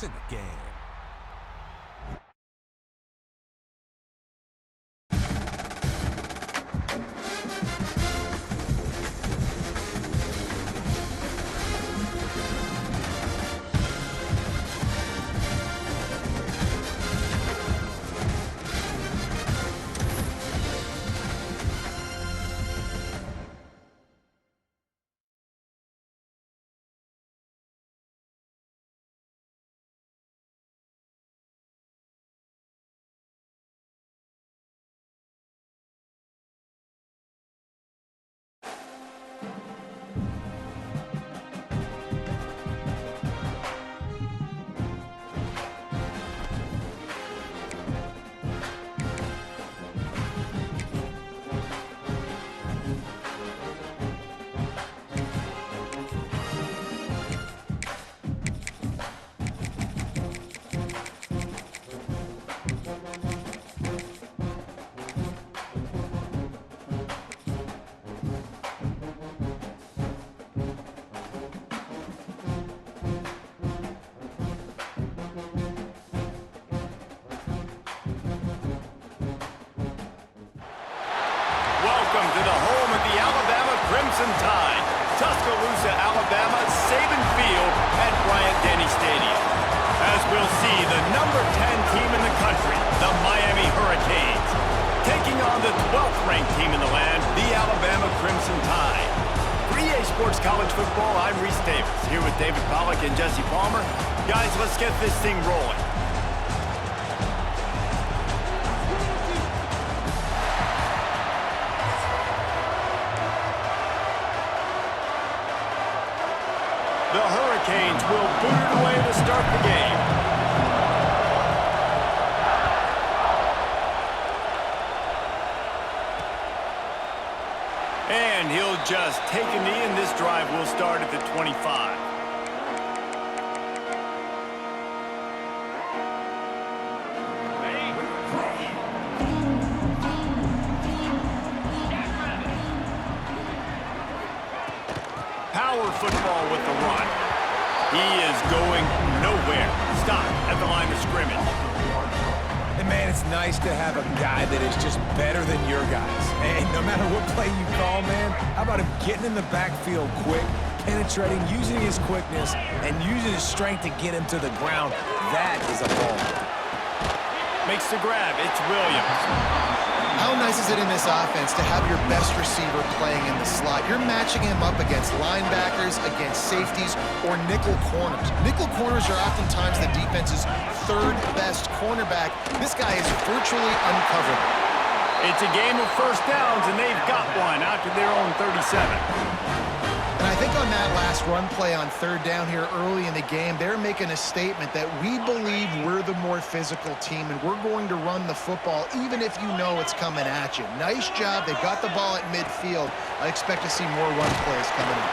points in the game. Welcome to the home of the Alabama Crimson Tide, Tuscaloosa, Alabama, Saban Field at Bryant-Denny Stadium. As we'll see, the number 10 team in the country, the Miami Hurricanes, taking on the 12th ranked team in the land, the Alabama Crimson Tide. For EA Sports College Football, I'm Reese Davis, here with David Pollack and Jesse Palmer. Guys, let's get this thing rolling. The Hurricanes will boot it away to start the game. And he'll just take a knee, and this drive will start at the 25. Power football with the run. He is going nowhere. Stop at the line of scrimmage. And man, it's nice to have a guy that is just better than your guys. And no matter what play you call, man, how about him getting in the backfield quick, penetrating, using his quickness, and using his strength to get him to the ground. That is a ball. Makes the grab. It's Williams. How nice is it in this offense to have your best receiver playing in the slot? You're matching him up against linebackers, against safeties, or nickel corners. Nickel corners are oftentimes the defense's third best cornerback. This guy is virtually uncoverable. It's a game of first downs, and they've got one out to their own 37. And I think on that last run play on third down here early in the game, they're making a statement that we believe we're the more physical team and we're going to run the football even if you know it's coming at you. Nice job. They've got the ball at midfield. I expect to see more run plays coming in.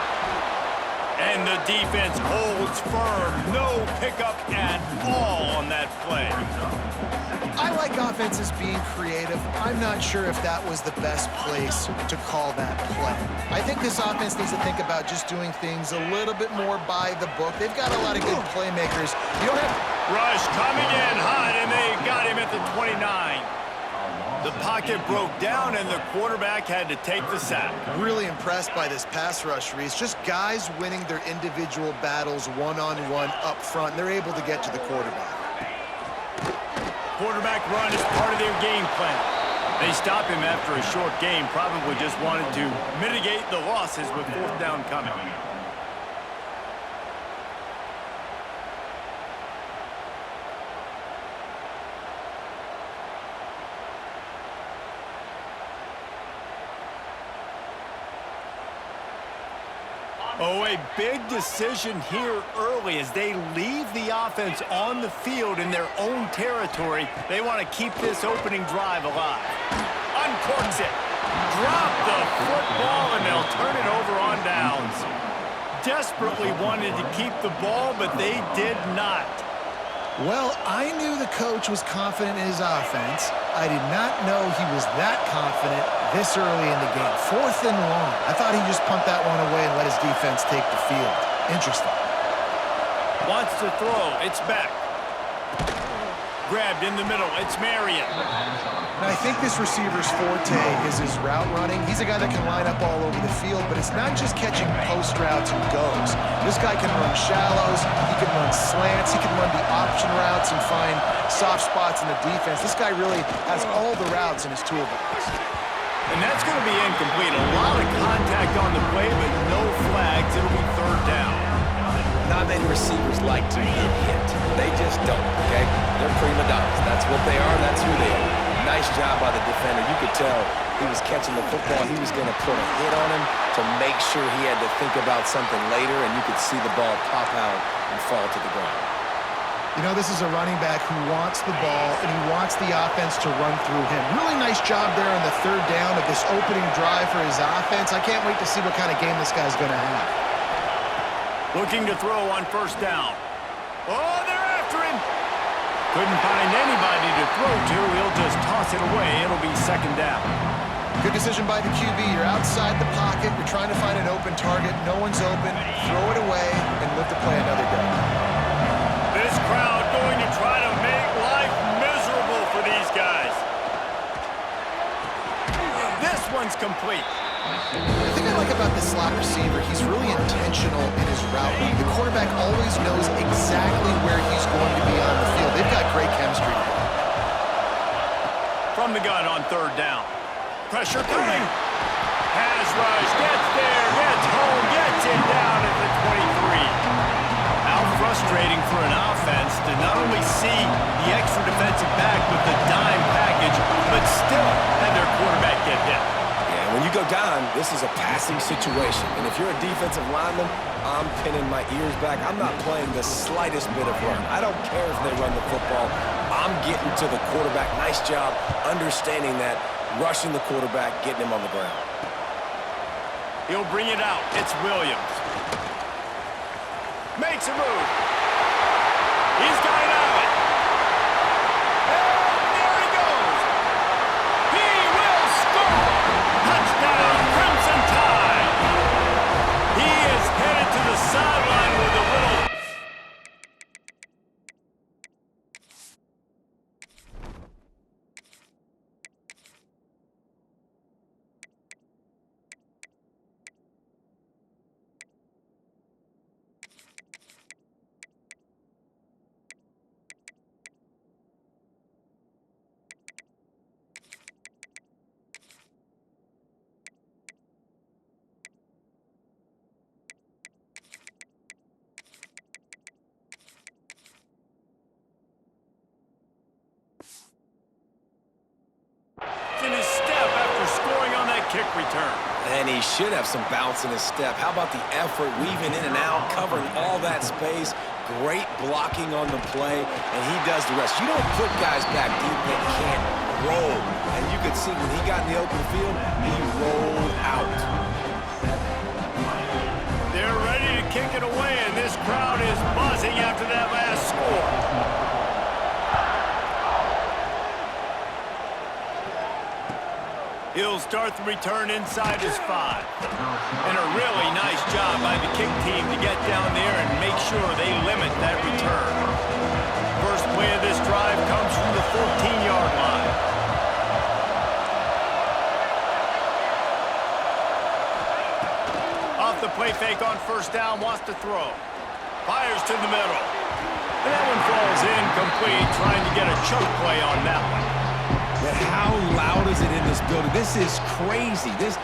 And the defense holds firm. No pickup at all on that play. I like offenses being creative. I'm not sure if that was the best place to call that play. I think this offense needs to think about just doing things a little bit more by the book. They've got a lot of good playmakers. You don't have... Rush coming in hot, and they got him at the 29. The pocket broke down, and the quarterback had to take the sack. Really impressed by this pass rush, Reese. Just guys winning their individual battles one-on-one up front. They're able to get to the quarterback. Quarterback run is part of their game plan. They stop him after a short game, probably just wanted to mitigate the losses with fourth down coming. Oh, a big decision here early as they leave the offense on the field in their own territory. They want to keep this opening drive alive. Uncorks it. Drop the football, and they'll turn it over on downs. Desperately wanted to keep the ball, but they did not. Well, I knew the coach was confident in his offense. I did not know he was that confident this early in the game. 4th and long. I thought he just pumped that one away and let his defense take the field. Interesting. Wants to throw. It's back. Grabbed in the middle. It's Marion. And I think this receiver's forte is his route running. He's a guy that can line up all over the field, but it's not just catching post routes and goes. This guy can run shallows, he can run slants, he can run the option routes and find soft spots in the defense. This guy really has all the routes in his toolbox. And that's going to be incomplete. A lot of contact on the play, but no flags. It'll be third down. Not many receivers like to get hit. They just don't, okay? They're prima donnas. That's what they are. That's who they are. Nice job by the defender. You could tell he was catching the football. He was going to put a hit on him to make sure he had to think about something later, and you could see the ball pop out and fall to the ground. You know, this is a running back who wants the ball, and he wants the offense to run through him. Really nice job there on the third down of this opening drive for his offense. I can't wait to see what kind of game this guy's going to have. Looking to throw on first down. Oh, they're after him. Couldn't find anybody to throw to. He'll just toss it away. It'll be second down. Good decision by the QB. You're outside the pocket. You're trying to find an open target. No one's open. Throw it away and live to play another day. This crowd going to try to make life miserable for these guys. This one's complete. The thing I like about this slot receiver, he's really intentional in his route running. The quarterback always knows exactly where he's going to be on the field. They've got great chemistry together. From the gun on third down. Pressure coming. Has rush. Gets there. Gets home. Gets it down at the 23. How frustrating for an offense to not only see the extra defensive back with the dime package, but still have their quarterback get hit. When you go down, this is a passing situation. And if you're a defensive lineman, I'm pinning my ears back. I'm not playing the slightest bit of run. I don't care if they run the football. I'm getting to the quarterback. Nice job understanding that, rushing the quarterback, getting him on the ground. He'll bring it out. It's Williams. Makes a move. He's got it out. And there he goes. He will score. Touchdown, Crimson Tide. He is headed to the sideline with a little... in his step after scoring on that kick return. And he should have some bounce in his step. How about the effort, weaving in and out, covering all that space. Great blocking on the play, and he does the rest. You don't put guys back deep that can't roll. And you could see when he got in the open field, he rolled out. They're ready to kick it away, and this crowd is buzzing after that last score. He'll start the return inside his 5. And a really nice job by the kick team to get down there and make sure they limit that return. First play of this drive comes from the 14-yard line. Off the play fake on first down, wants to throw. Fires to the middle. And that one falls incomplete, trying to get a choke play on that one. But how loud is it in this building? This is crazy. These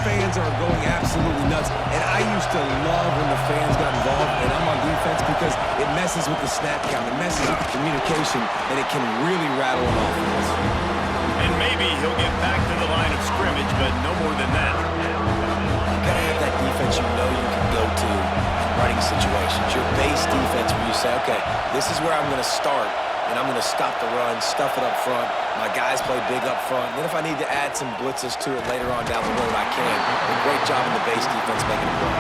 fans are going absolutely nuts. And I used to love when the fans got involved, and I'm on defense because it messes with the snap count. It messes with the communication, and it can really rattle an offense. And maybe he'll get back to the line of scrimmage, but no more than that. You gotta have that defense you know you can go to in running situations. Your base defense where you say, okay, this is where I'm gonna start. And I'm going to stop the run, stuff it up front. My guys play big up front. And then if I need to add some blitzes to it later on down the road, I can. A great job in the base defense making a play.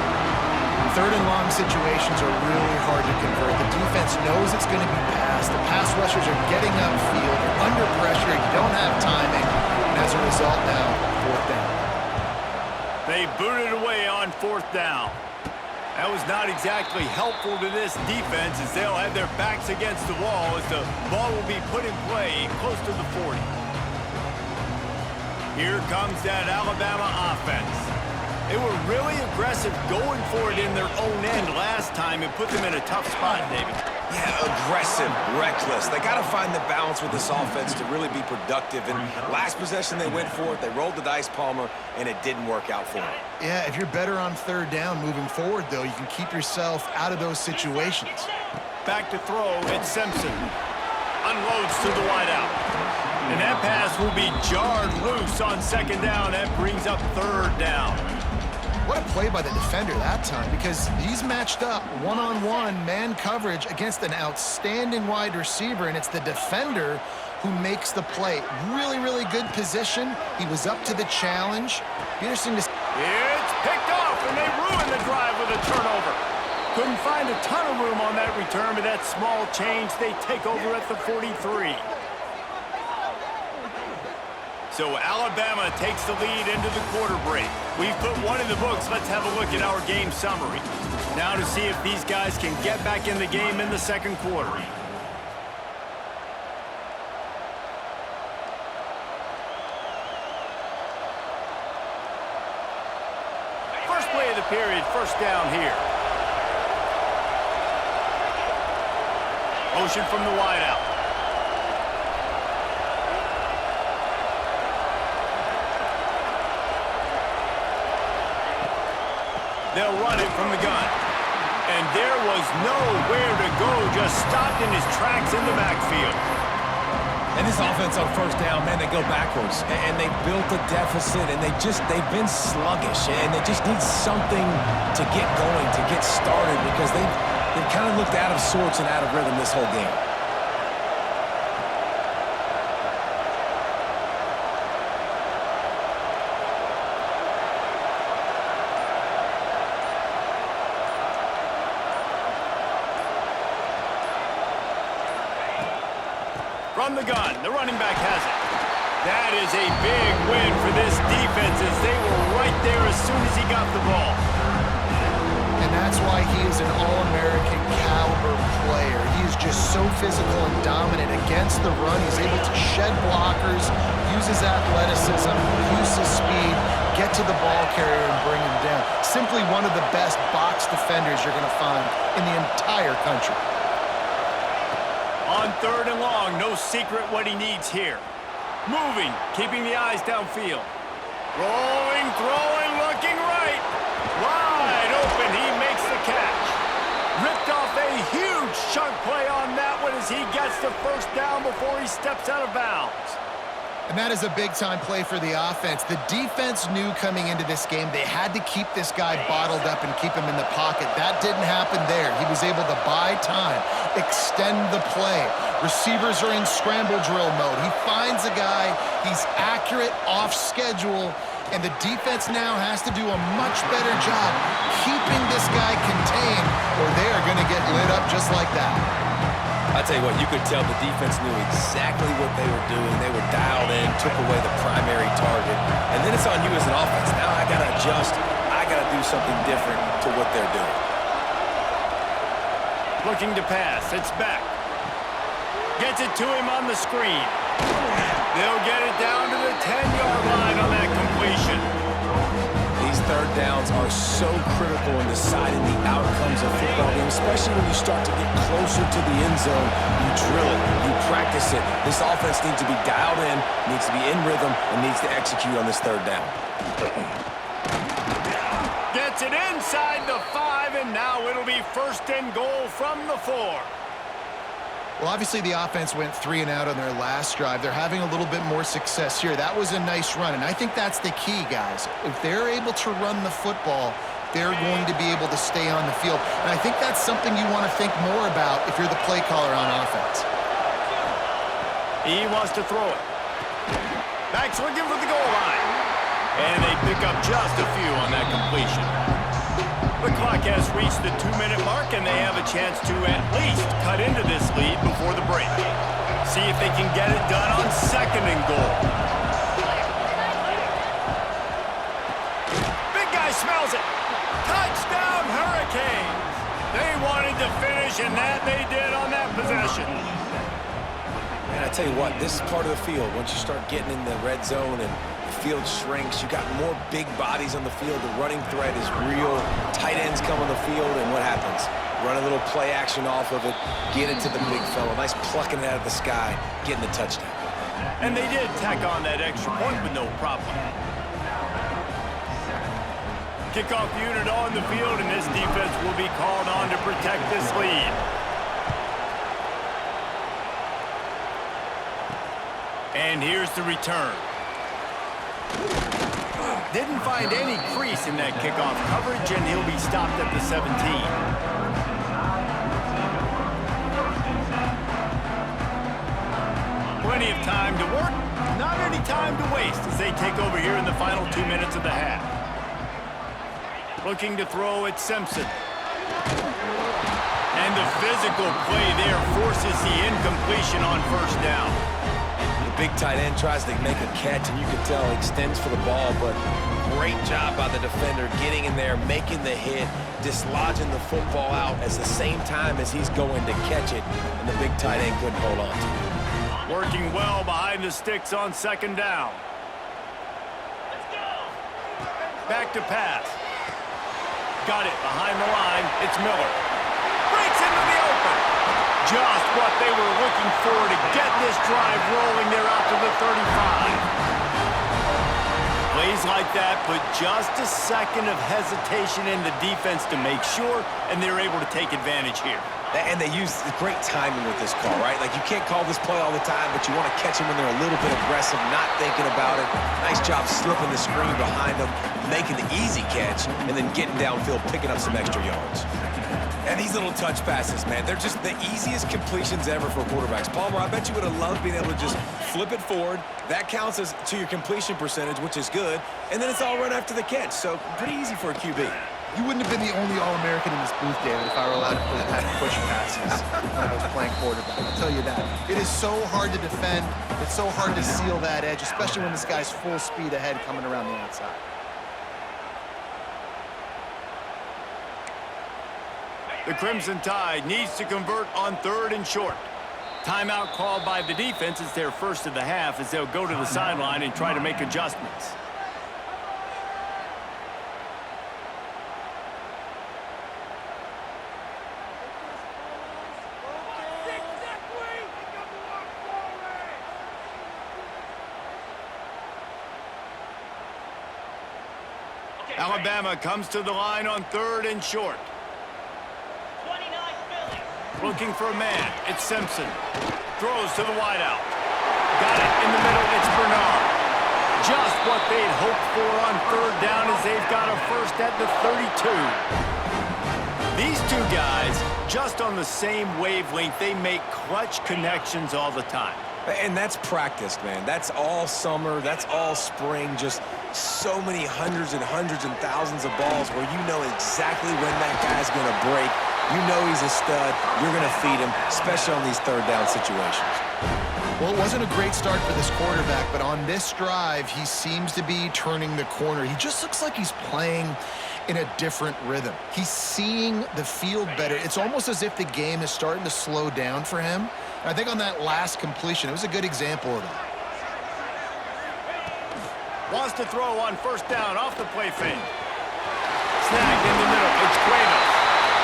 Third and long situations are really hard to convert. The defense knows it's going to be passed. The pass rushers are getting upfield. You're under pressure. You don't have timing. And as a result now, fourth down. They booted away on fourth down. That was not exactly helpful to this defense as they'll have their backs against the wall as the ball will be put in play close to the 40. Here comes that Alabama offense. They were really aggressive going for it in their own end last time and put them in a tough spot, David. Yeah, aggressive, reckless. They got to find the balance with this offense to really be productive. And last possession they went for it, they rolled the dice, Palmer, and it didn't work out for them. Yeah, if you're better on third down moving forward, though, you can keep yourself out of those situations. Back to throw, it's Simpson. Unloads to the wideout. And that pass will be jarred loose on second down. That brings up third down. What a play by the defender that time, because he's matched up one-on-one man coverage against an outstanding wide receiver, and it's the defender who makes the play. Really, really good position. He was up to the challenge. Interesting to see. It's picked off, and they ruin the drive with a turnover. Couldn't find a ton of room on that return, but that small change, they take over at the 43. So Alabama takes the lead into the quarter break. We've put one in the books. Let's have a look at our game summary. Now to see if these guys can get back in the game in the second quarter. First play of the period, first down here. Motion from the wideout. They'll run it from the gun. And there was nowhere to go, just stopped in his tracks in the backfield. And this offense on first down, man, they go backwards. And they built a deficit, and they've been sluggish. And they just need something to get going, to get started, because they've kind of looked out of sorts and out of rhythm this whole game. From the gun, the running back has it. That is a big win for this defense as they were right there as soon as he got the ball. And that's why he is an All-American caliber player. He is just so physical and dominant against the run. He's able to shed blockers, use his athleticism, use his speed, get to the ball carrier and bring him down. Simply one of the best box defenders you're going to find in the entire country. On third and long, no secret what he needs here. Moving, keeping the eyes downfield. Rolling, throwing, looking right. Wide open, he makes the catch. Ripped off a huge chunk play on that one as he gets the first down before he steps out of bounds. And that is a big-time play for the offense. The defense knew coming into this game they had to keep this guy bottled up and keep him in the pocket. That didn't happen there. He was able to buy time, extend the play. Receivers are in scramble drill mode. He finds a guy, he's accurate, off schedule, and the defense now has to do a much better job keeping this guy contained, or they are going to get lit up just like that. I tell you what, you could tell the defense knew exactly what they were doing. They were dialed in, took away the primary target. And then it's on you as an offense. Now I got to adjust. I got to do something different to what they're doing. Looking to pass. It's back. Gets it to him on the screen. They'll get it down to the 10-yard line on that completion. These third downs are so critical in deciding the outcomes of football games, especially when you start to get closer to the end zone. You drill it, you practice it. This offense needs to be dialed in, needs to be in rhythm, and needs to execute on this third down. Gets it inside the 5, and now it'll be first and goal from the 4. Well, obviously the offense went 3 and out on their last drive. They're having a little bit more success here. That was a nice run, and I think that's the key, guys. If they're able to run the football, they're going to be able to stay on the field. And I think that's something you want to think more about if you're the play caller on offense. He wants to throw it. Back's looking for the goal line. And they pick up just a few on that completion. The clock has reached the 2-minute mark, and they have a chance to at least cut into this lead before the break. See if they can get it done on second and goal. Big guy smells it. Touchdown, Hurricanes! They wanted to finish, and that they did on that possession. And I tell you what, this part of the field, once you start getting in the red zone and the field shrinks, you got more big bodies on the field. The running threat is real. Tight ends come on the field, and what happens? Run a little play action off of it, get it to the big fella. Nice plucking it out of the sky, getting the touchdown. And they did tack on that extra point with no problem. Kickoff unit on the field, and this defense will be called on to protect this lead. And here's the return. Didn't find any crease in that kickoff coverage, and he'll be stopped at the 17. Plenty of time to work, not any time to waste as they take over here in the final 2 minutes of the half. Looking to throw at Simpson. And the physical play there forces the incompletion on first down. The big tight end tries to make a catch, and you can tell he extends for the ball, but great job by the defender getting in there, making the hit, dislodging the football out at the same time as he's going to catch it, and the big tight end couldn't hold on to it. Working well behind the sticks on second down. Back to pass. Got it behind the line. It's Miller. Breaks into the open. Just what they were looking for to get this drive rolling there out to the 35. Plays like that put just a second of hesitation in the defense to make sure, and they're able to take advantage here. And they use great timing with this call, right? Like, you can't call this play all the time, but you want to catch them when they're a little bit aggressive, not thinking about it. Nice job slipping the screen behind them, making the easy catch, and then getting downfield, picking up some extra yards. And these little touch passes, man, they're just the easiest completions ever for quarterbacks. Palmer, I bet you would have loved being able to just flip it forward. That counts as to your completion percentage, which is good, and then it's all run after the catch. So pretty easy for a QB. You wouldn't have been the only All-American in this booth, David, if I were allowed to have push passes when I was playing quarterback. I'll tell you that. It is so hard to defend. It's so hard to seal that edge, especially when this guy's full speed ahead coming around the outside. The Crimson Tide needs to convert on 3rd and short. Timeout called by the defense is their first of the half as they'll go to the sideline and try to make adjustments. Alabama comes to the line on 3rd and short. Looking for a man. It's Simpson. Throws to the wideout. Got it in the middle. It's Bernard. Just what they'd hoped for on 3rd down as they've got a first at the 32. These two guys, just on the same wavelength, they make clutch connections all the time. And that's practiced, man. That's all summer. That's all spring. Just so many hundreds and thousands of balls where you know exactly when that guy's going to break. You know he's a stud. You're going to feed him, especially on these 3rd down situations. Well, it wasn't a great start for this quarterback, but on this drive, he seems to be turning the corner. He just looks like he's playing in a different rhythm. He's seeing the field better. It's almost as if the game is starting to slow down for him. I think on that last completion, it was a good example of that. Wants to throw on 1st down off the play fake. Snagged in the middle. It's Cuevas.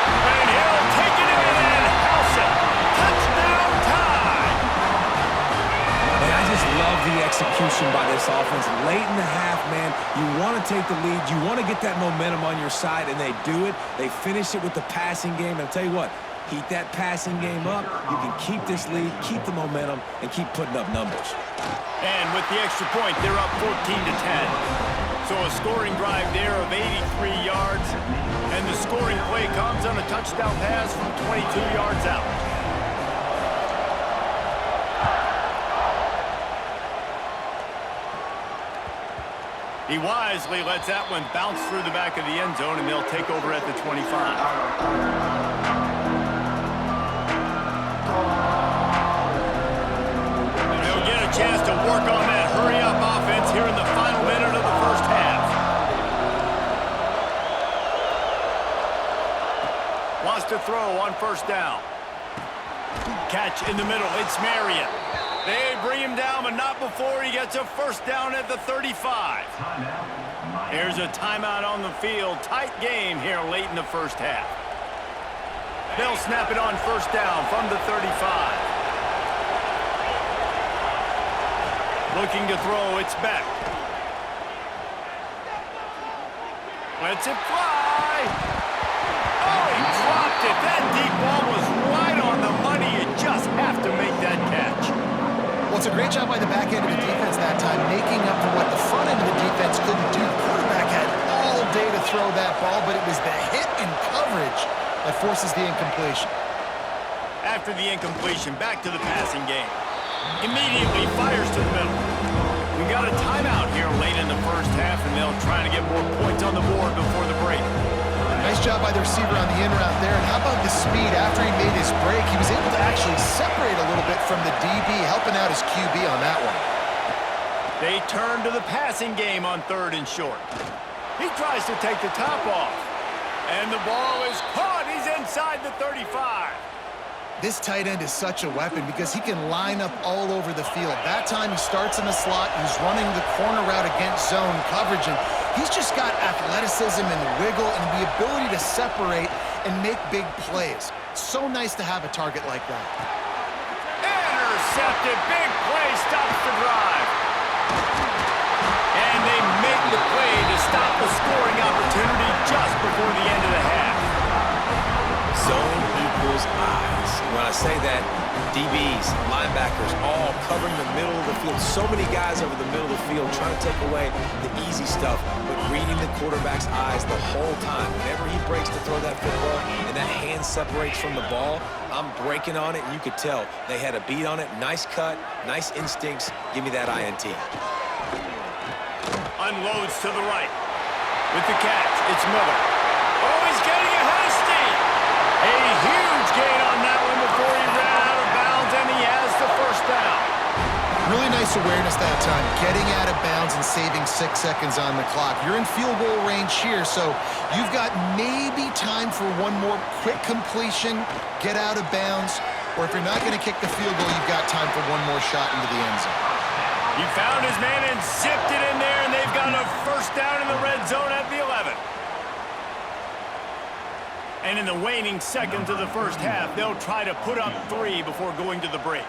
And he'll take it in and house it. Touchdown time. And I just love the execution by this offense. Late in the half, man, you want to take the lead. You want to get that momentum on your side, and they do it. They finish it with the passing game. And I'll tell you what, keep that passing game up. You can keep this lead, keep the momentum, and keep putting up numbers. And with the extra point, they're up 14-10. So a scoring drive there of 83 yards. And the scoring play comes on a touchdown pass from 22 yards out. He wisely lets that one bounce through the back of the end zone, and they'll take over at the 25. Chance to work on that hurry-up offense here in the final minute of the first half. toss to throw on first down. Catch in the middle. It's Marion. They bring him down, but not before he gets a first down at the 35. Here's a timeout on the field. Tight game here late in the first half. They'll snap it on first down from the 35. Looking to throw, it's Beck. Lets it fly. Oh, he dropped it. That deep ball was right on the money. You just have to make that catch. Well, it's a great job by the back end of the defense that time, making up for what the front end of the defense couldn't do. The quarterback had all day to throw that ball, but it was the hit and coverage that forces the incompletion. After the incompletion, back to the passing game. Immediately fires to the middle. We've got a timeout here late in the first half, and they'll try to get more points on the board before the break. Nice job by the receiver on the in route there. And how about the speed? After he made his break, he was able to actually separate a little bit from the DB, helping out his QB on that one. They turn to the passing game on 3rd and short. He tries to take the top off. And the ball is caught. He's inside the 35. This tight end is such a weapon because he can line up all over the field. That time he starts in the slot. He's running the corner route against zone coverage. And he's just got athleticism and wiggle and the ability to separate and make big plays. So nice to have a target like that. Intercepted. Big play stops the drive. And they make the play to stop the scoring opportunity just before the end of the half. Zone equals eyes. When I say that, DBs, linebackers, all covering the middle of the field. So many guys over the middle of the field trying to take away the easy stuff, but reading the quarterback's eyes the whole time. Whenever he breaks to throw that football and that hand separates from the ball, I'm breaking on it, and you could tell they had a beat on it. Nice cut, nice instincts. Give me that INT. Unloads to the right. With the catch, it's Miller. Oh, he's getting ahead of steam. A huge gain on that one before he ran out of bounds, and he has the first down. Really nice awareness that time, getting out of bounds and saving 6 seconds on the clock. You're in field goal range here, so you've got maybe time for one more quick completion, get out of bounds, or if you're not going to kick the field goal, you've got time for one more shot into the end zone. He found his man and zipped it in there, and they've got a first down in the red zone at the 11. And in the waning seconds of the first half, they'll try to put up 3 before going to the break.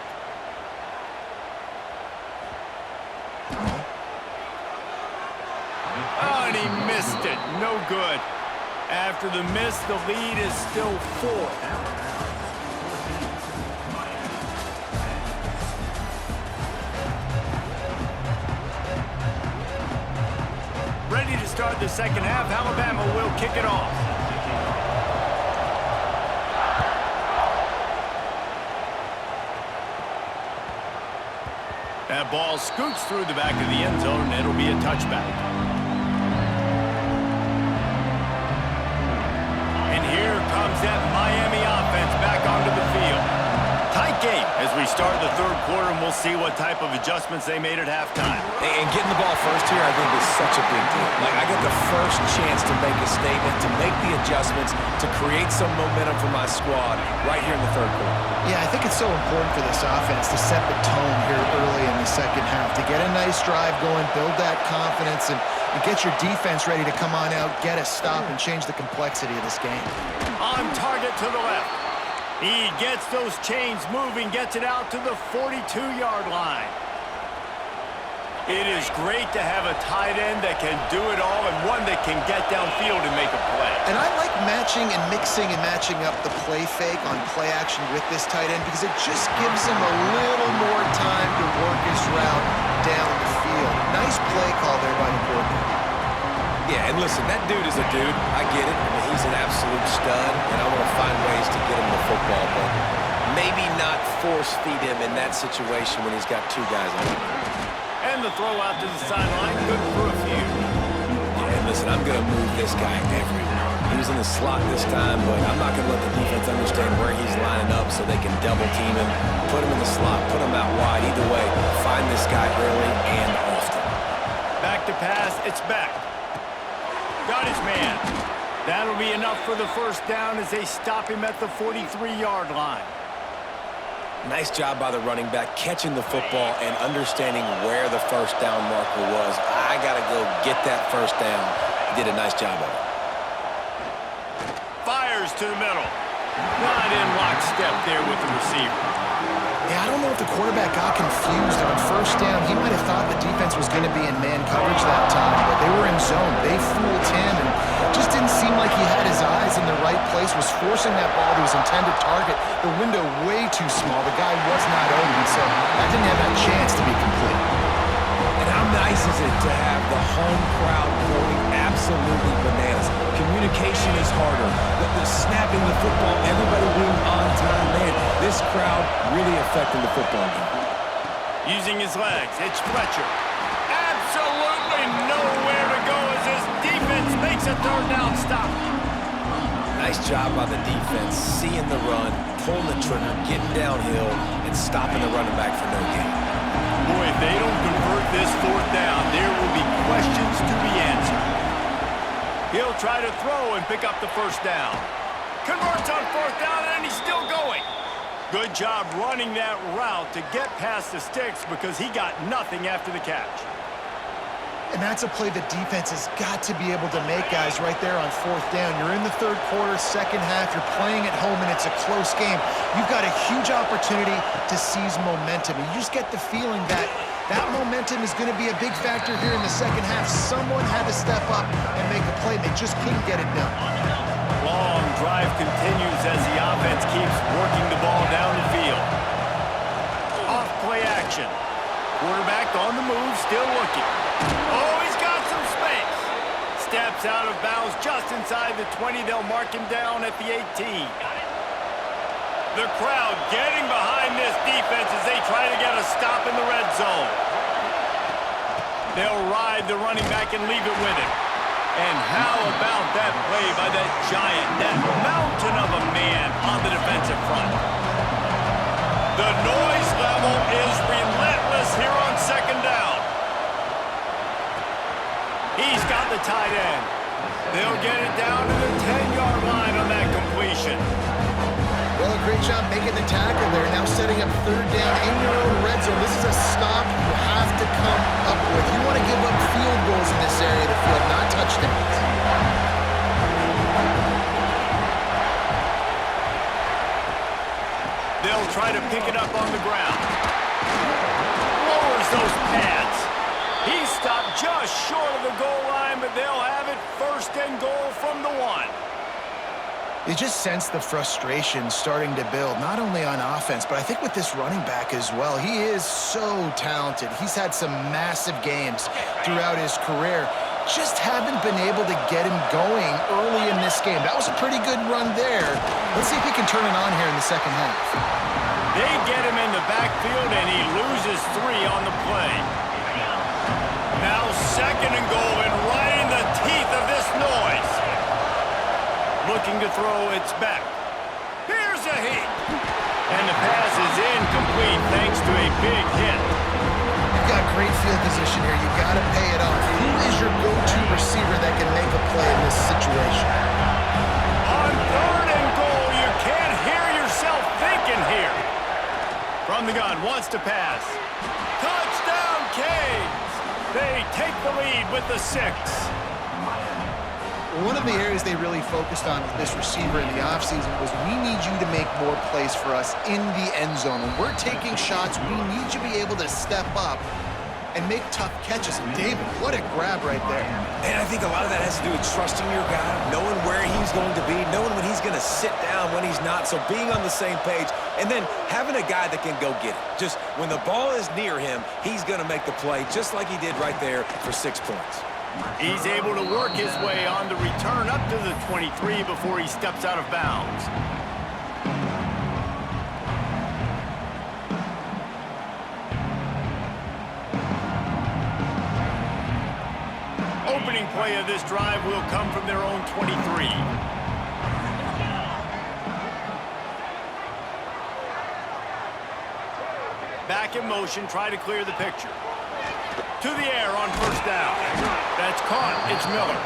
Oh, and he missed it. No good. After the miss, the lead is still 4. Ready to start the second half. Alabama will kick it off. That ball scoots through the back of the end zone, and it'll be a touchback. And here comes that Miami offense back onto the field. Tight game as we start the third quarter, and we'll see what type of adjustments they made at halftime. And getting the ball first here, I think, is such a big deal. Like, I get the first chance to make a statement, to make the adjustments, to create some momentum for my squad right here in the third quarter. Yeah, I think it's so important for this offense to set the tone here early in the second half, to get a nice drive going, build that confidence, and get your defense ready to come on out, get a stop, and change the complexity of this game. On target to the left. He gets those chains moving, gets it out to the 42-yard line. It is great to have a tight end that can do it all and one that can get downfield and make a play. And I like matching and mixing and matching up the play fake on play action with this tight end because it just gives him a little more time to work his route down the field. Nice play call there by the quarterback. Yeah, and listen, that dude is a dude. I get it. I mean, he's an absolute stud, and I want to find ways to get him the football, but maybe not force feed him in that situation when he's got 2 guys on him. And the throw out to the sideline, good for a few. Yeah, and listen, I'm going to move this guy everywhere. He was in the slot this time, but I'm not going to let the defense understand where he's lining up so they can double team him, put him in the slot, put him out wide. Either way, find this guy early and often. Back to pass, it's back. Got his man. That'll That'll be enough for the first down as they stop him at the 43-yard line. Nice job by the running back, catching the football and understanding where the first down marker was. I got to go get that first down. He did a nice job of it. Fires to the middle. Not in lockstep there with the receiver. Yeah, I don't know if the quarterback got confused on first down. He might have thought the defense was going to be in man coverage that time, but they were in zone. They fooled him and just didn't seem like he had his eyes in the right place, was forcing that ball to his intended target. The window way too small. The guy was not open, so that didn't have that chance to be complete. And how nice is it to have the home crowd going absolutely bananas? Communication is harder. The snapping the football, everybody being on time. Man, this crowd really affecting the football game. Using his legs, it's Fletcher. Absolutely nowhere to go as his defense makes a third down stop. Nice job by the defense, seeing the run, pulling the trigger, getting downhill, and stopping the running back for no gain. Boy, if they don't convert this fourth down, there will be questions to be answered. He'll try to throw and pick up the first down. Converts on fourth down, and he's still going. Good job running that route to get past the sticks because he got nothing after the catch. And that's a play the defense has got to be able to make, guys, right there on fourth down. You're in the third quarter, second half. You're playing at home, and it's a close game. You've got a huge opportunity to seize momentum. And you just get the feeling that that momentum is going to be a big factor here in the second half. Someone had to step up and make a play. They just couldn't get it done. Long drive continues as the offense keeps working the ball down the field. Off play action. Quarterback on the move, still looking. Oh, he's got some space. Steps out of bounds just inside the 20. They'll mark him down at the 18. The crowd getting behind this defense as they try to get a stop in the red zone. They'll ride the running back and leave it with him. And how about that play by that giant, that mountain of a man on the defensive front? The noise level is relentless here on second down. He's got the tight end. They'll get it down to the 10-yard line on that completion. Well, a great job making the tackle there. Now setting up third down in your own red zone. This is a stop you have to come up with. You want to give up field goals in this area of the field, not touchdowns. They'll try to pick it up on the ground. Lowers those pads. He stopped just short of the goal line, but they'll have it first and goal from the 1. You just sense the frustration starting to build, not only on offense, but I think with this running back as well. He is so talented. He's had some massive games throughout his career. Just haven't been able to get him going early in this game. That was a pretty good run there. Let's see if he can turn it on here in the second half. They get him in the backfield, and he loses 3 on the play. Now second and goal, and right in the teeth of this noise. Looking to throw, it's back. Here's a hit. And the pass is incomplete thanks to a big hit. You've got great field position here. You've got to pay it off. Who is your go-to receiver that can make a play in this situation? On third and goal, you can't hear yourself thinking here. From the gun, wants to pass. Touchdown, Canes! They take the lead with the 6. One of the areas they really focused on with this receiver in the offseason was we need you to make more plays for us in the end zone. When we're taking shots, we need you to be able to step up and make tough catches. And David, what a grab right there. And I think a lot of that has to do with trusting your guy, knowing where he's going to be, knowing when he's going to sit down, when he's not. So being on the same page, and then having a guy that can go get it. Just when the ball is near him, he's going to make the play, just like he did right there for 6 points. He's able to work his way on the return up to the 23 before he steps out of bounds. Opening play of this drive will come from their own 23. Back in motion, try to clear the picture. To the air on first down. That's caught. It's Miller.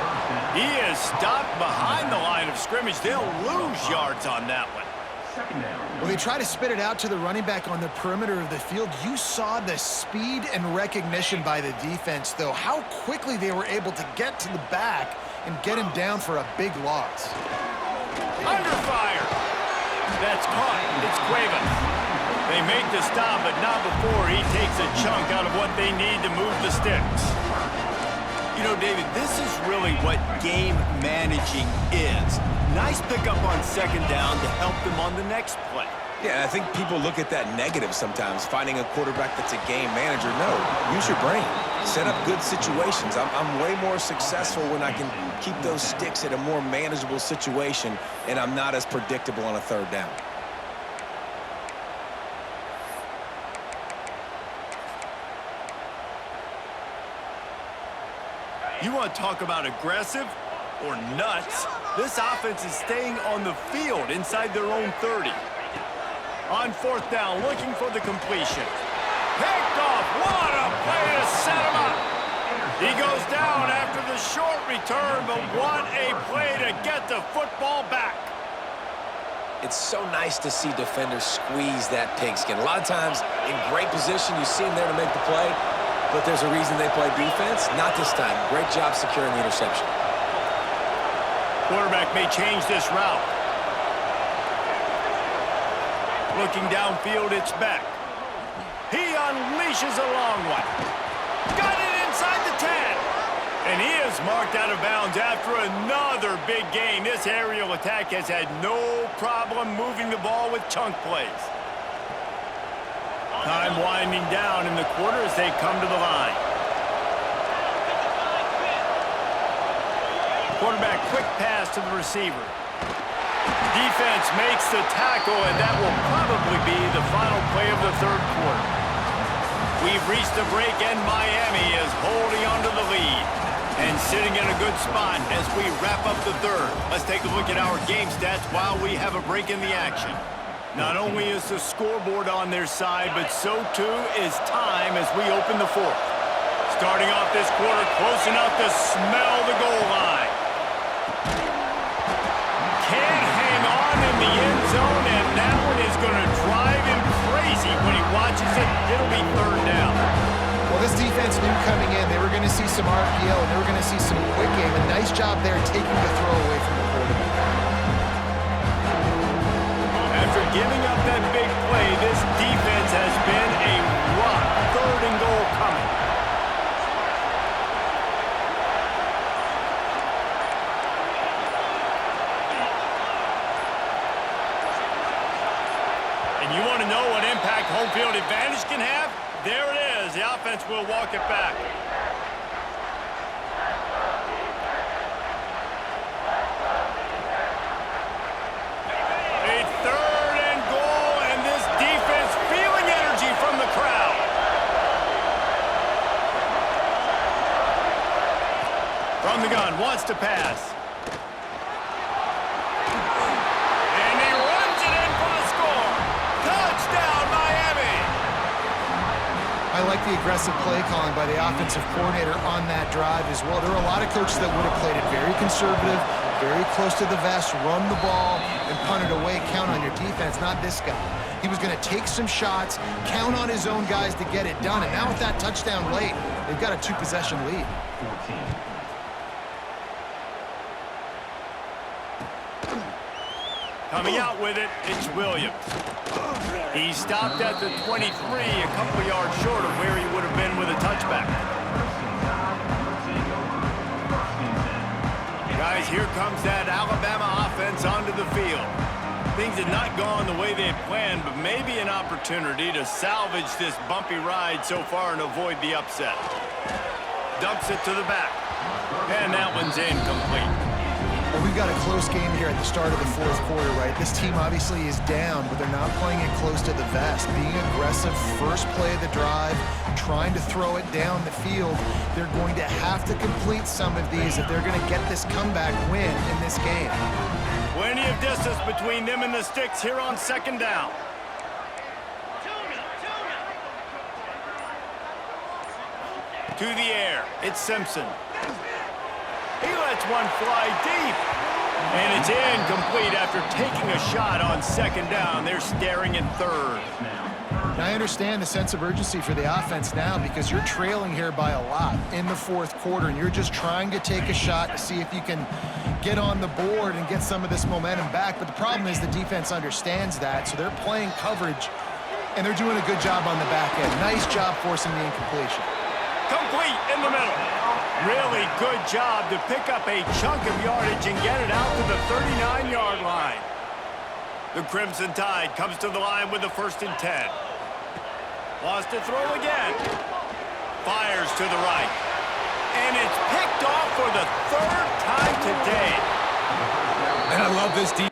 He is stopped behind the line of scrimmage. They'll lose yards on that one. Well, they try to spit it out to the running back on the perimeter of the field. You saw the speed and recognition by the defense, though, how quickly they were able to get to the back and get him down for a big loss. Under fire. That's caught. It's Cuevas. They make the stop, but not before he takes a chunk out of what they need to move the sticks. You know, David, this is really what game managing is. Nice pickup on second down to help them on the next play. Yeah, I think people look at that negative sometimes, finding a quarterback that's a game manager. No, use your brain. Set up good situations. I'm way more successful when I can keep those sticks at a more manageable situation, and I'm not as predictable on a third down. You want to talk about aggressive or nuts? This offense is staying on the field inside their own 30. On fourth down, looking for the completion. Picked off. What a play to set him up. He goes down after the short return, but what a play to get the football back. It's so nice to see defenders squeeze that pigskin. A lot of times, in great position, you see them there to make the play, but there's a reason they play defense. Not this time. Great job securing the interception. Quarterback may change this route. Looking downfield, it's Beck. He unleashes a long one. Got it inside the 10. And he is marked out of bounds after another big gain. This aerial attack has had no problem moving the ball with chunk plays. Time winding down in the quarter as they come to the line. Quarterback, quick pass to the receiver. Defense makes the tackle, and that will probably be the final play of the third quarter. We've reached the break, and Miami is holding on to the lead and sitting in a good spot as we wrap up the third. Let's take a look at our game stats while we have a break in the action. Not only is the scoreboard on their side, but so too is time as we open the fourth. Starting off this quarter, close enough to smell the goal line. Can't hang on in the end zone, and that one is going to drive him crazy when he watches it. It'll be third down. Well, this defense knew coming in they were going to see some RPO and they were going to see some quick game. A nice job there taking the throw away from the quarterback. After giving up that big play, this defense has been a rock. Third and goal coming. And you want to know what impact home field advantage can have? There it is. The offense will walk it back. A third and goal, and this defense feeling energy from the crowd. From the gun, wants to pass. And he runs it in for the score. Touchdown, Miami. I like the aggressive play calling by the offensive coordinator on that drive as well. There are a lot of coaches that would have played it very conservative, very close to the vest, run the ball, and punt it away. Count on your defense, not this guy. He was going to take some shots, count on his own guys to get it done. And now with that touchdown late, they've got a two-possession lead. Coming out with it, it's Williams. He stopped at the 23, a couple yards short of where he would have been with a touchback. Guys, here comes that Alabama offense onto the field. Things had not gone the way they had planned, but maybe an opportunity to salvage this bumpy ride so far and avoid the upset. Dumps it to the back, and that one's incomplete. Well, we've got a close game here at the start of the fourth quarter, right? This team obviously is down, but they're not playing it close to the vest. Being aggressive, first play of the drive, trying to throw it down the field. They're going to have to complete some of these if they're going to get this comeback win in this game. Plenty of distance between them and the sticks here on second down. To the air, it's Simpson. He lets one fly deep. And it's incomplete after taking a shot on second down. They're staring at third. And I understand the sense of urgency for the offense now because you're trailing here by a lot in the fourth quarter, and you're just trying to take a shot to see if you can get on the board and get some of this momentum back. But the problem is the defense understands that, so they're playing coverage, and they're doing a good job on the back end. Nice job forcing the incompletion. Complete in the middle. Really good job to pick up a chunk of yardage and get it out to the 39-yard line. The Crimson Tide comes to the line with the 1st and 10. Wants to throw again. Fires to the right. And it's picked off for the 3rd time today. And I love this defense.